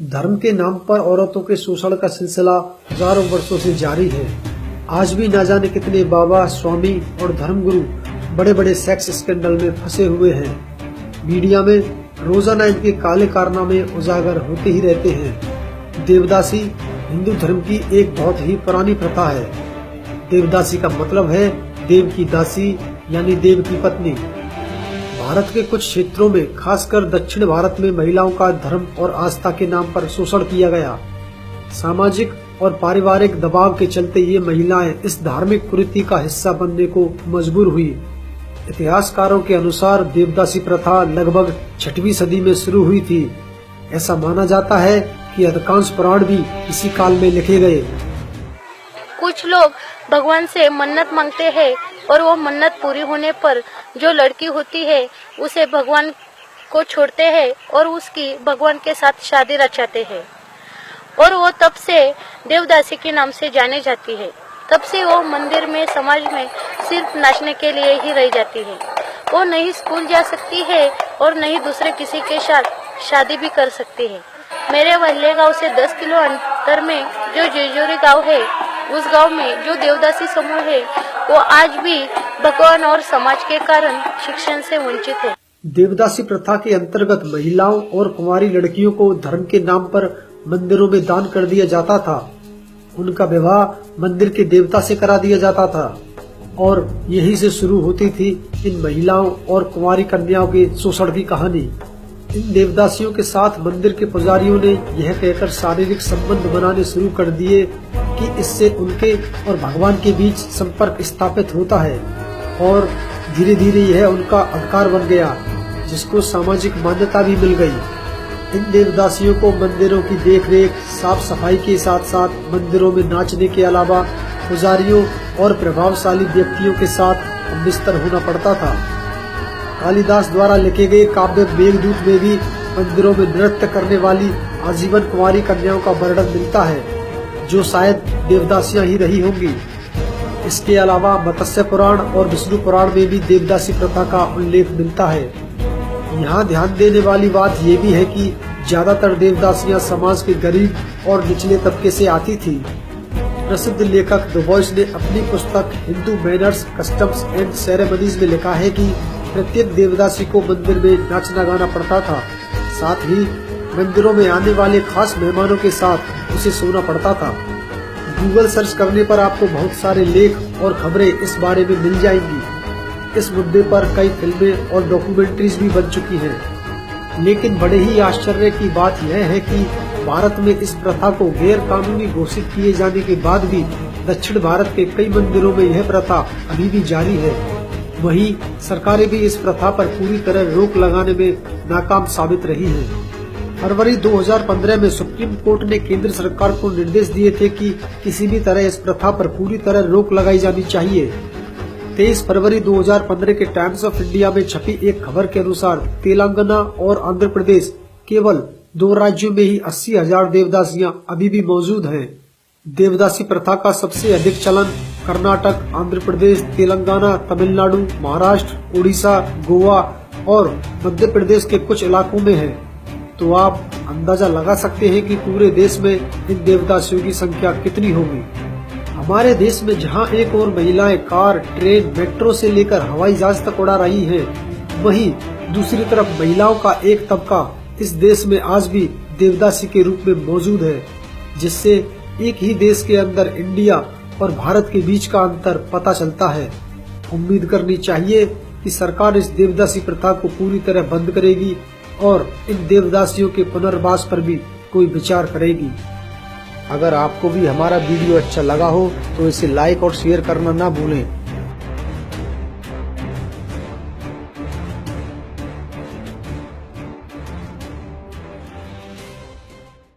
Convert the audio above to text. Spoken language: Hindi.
धर्म के नाम पर औरतों के शोषण का सिलसिला हजारों वर्षों से जारी है। आज भी न जाने कितने बाबा, स्वामी और धर्मगुरु बड़े बड़े सेक्स स्कैंडल में फंसे हुए हैं। मीडिया में रोजाना इनके काले कारनामे उजागर होते ही रहते हैं। देवदासी हिंदू धर्म की एक बहुत ही पुरानी प्रथा है। देवदासी का मतलब है देव की दासी यानी देव की पत्नी। भारत के कुछ क्षेत्रों में, खासकर दक्षिण भारत में, महिलाओं का धर्म और आस्था के नाम पर शोषण किया गया। सामाजिक और पारिवारिक दबाव के चलते ये महिलाएं इस धार्मिक कुरीति का हिस्सा बनने को मजबूर हुई। इतिहासकारों के अनुसार देवदासी प्रथा लगभग 6वीं सदी में शुरू हुई थी। ऐसा माना जाता है कि अधिकांश पुराण भी इसी काल में लिखे गए। कुछ लोग भगवान से मन्नत मांगते हैं और वो मन्नत पूरी होने पर जो लड़की होती है उसे भगवान को छोड़ते हैं और उसकी भगवान के साथ शादी रचाते हैं और वो तब से देवदासी के नाम से जाने जाती है। तब से वो मंदिर में, समाज में सिर्फ नाचने के लिए ही रह जाती है। वो नहीं स्कूल जा सकती है और नहीं दूसरे किसी के साथ शादी भी कर सकती है। मेरे वल्ले गांव से 10 किलो अंतर में जो जेजोरी गांव है, उस गांव में जो देवदासी समूह है वो आज भी भगवान और समाज के कारण शिक्षण से वंचित है। देवदासी प्रथा के अंतर्गत महिलाओं और कुंवारी लड़कियों को धर्म के नाम पर मंदिरों में दान कर दिया जाता था। उनका विवाह मंदिर के देवता से करा दिया जाता था और यहीं से शुरू होती थी इन महिलाओं और कुंवारी कन्याओं के शोषण की कहानी। इन देवदासियों के साथ मंदिर के पुजारियों ने यह कहकर शारीरिक संबंध बनाने शुरू कर दिए कि इससे उनके और भगवान के बीच संपर्क स्थापित होता है और धीरे धीरे यह उनका अधिकार बन गया, जिसको सामाजिक मान्यता भी मिल गई। इन देवदासियों को मंदिरों की देखरेख, साफ सफाई के साथ साथ मंदिरों में नाचने के अलावा पुजारियों और प्रभावशाली व्यक्तियों के साथ हमबिस्तर होना पड़ता था। कालिदास द्वारा लिखे गए काव्य मेघदूत में भी मंदिरों में नृत्य करने वाली आजीवन कुंवारी कन्याओं का वर्णन मिलता है, जो शायद देवदासियां ही रही होंगी। इसके अलावा मत्स्य पुराण और विष्णु पुराण में भी देवदासी प्रथा का उल्लेख मिलता है। यहाँ ध्यान देने वाली बात ये भी है कि ज्यादातर देवदासियां समाज के गरीब और निचले तबके से आती थी। प्रसिद्ध लेखक डुबोइस ने अपनी पुस्तक Hindu manners, customs and ceremonies में लिखा है कि प्रत्येक देवदासी को मंदिर में नाचना गाना पड़ता था। साथ ही मंदिरों में आने वाले खास मेहमानों के साथ उसे सोना पड़ता था। गूगल सर्च करने पर आपको बहुत सारे लेख और खबरें इस बारे में मिल जाएंगी। इस मुद्दे पर कई फिल्में और डॉक्यूमेंट्रीज भी बन चुकी हैं। लेकिन बड़े ही आश्चर्य की बात यह है कि भारत में इस प्रथा को गैर कानूनी घोषित किए जाने के बाद भी दक्षिण भारत के कई मंदिरों में यह प्रथा अभी भी जारी है। वहीं सरकारें भी इस प्रथा पर पूरी तरह रोक लगाने में नाकाम साबित रही हैं। फरवरी 2015 में सुप्रीम कोर्ट ने केंद्र सरकार को निर्देश दिए थे कि किसी भी तरह इस प्रथा पर पूरी तरह रोक लगाई जानी चाहिए। 23 फरवरी 2015 के टाइम्स ऑफ इंडिया में छपी एक खबर के अनुसार तेलंगाना और आंध्र प्रदेश, केवल 2 राज्यों में ही 80,000 देवदासियां अभी भी मौजूद हैं। देवदासी प्रथा का सबसे अधिक चलन कर्नाटक, आंध्र प्रदेश, तेलंगाना, तमिलनाडु, महाराष्ट्र, उड़ीसा, गोवा और मध्य प्रदेश के कुछ इलाकों में है। तो आप अंदाजा लगा सकते हैं कि पूरे देश में इन देवदासियों की संख्या कितनी होगी। हमारे देश में जहां एक और महिलाएं कार, ट्रेन, मेट्रो से लेकर हवाई जहाज तक उड़ा रही हैं, वहीं दूसरी तरफ महिलाओं का एक तबका इस देश में आज भी देवदासी के रूप में मौजूद है, जिससे एक ही देश के अंदर इंडिया और भारत के बीच का अंतर पता चलता है। उम्मीद करनी चाहिए कि सरकार इस देवदासी प्रथा को पूरी तरह बंद करेगी और इन देवदासियों के पुनर्वास पर भी कोई विचार करेगी। अगर आपको भी हमारा वीडियो अच्छा लगा हो तो इसे लाइक और शेयर करना ना भूलें।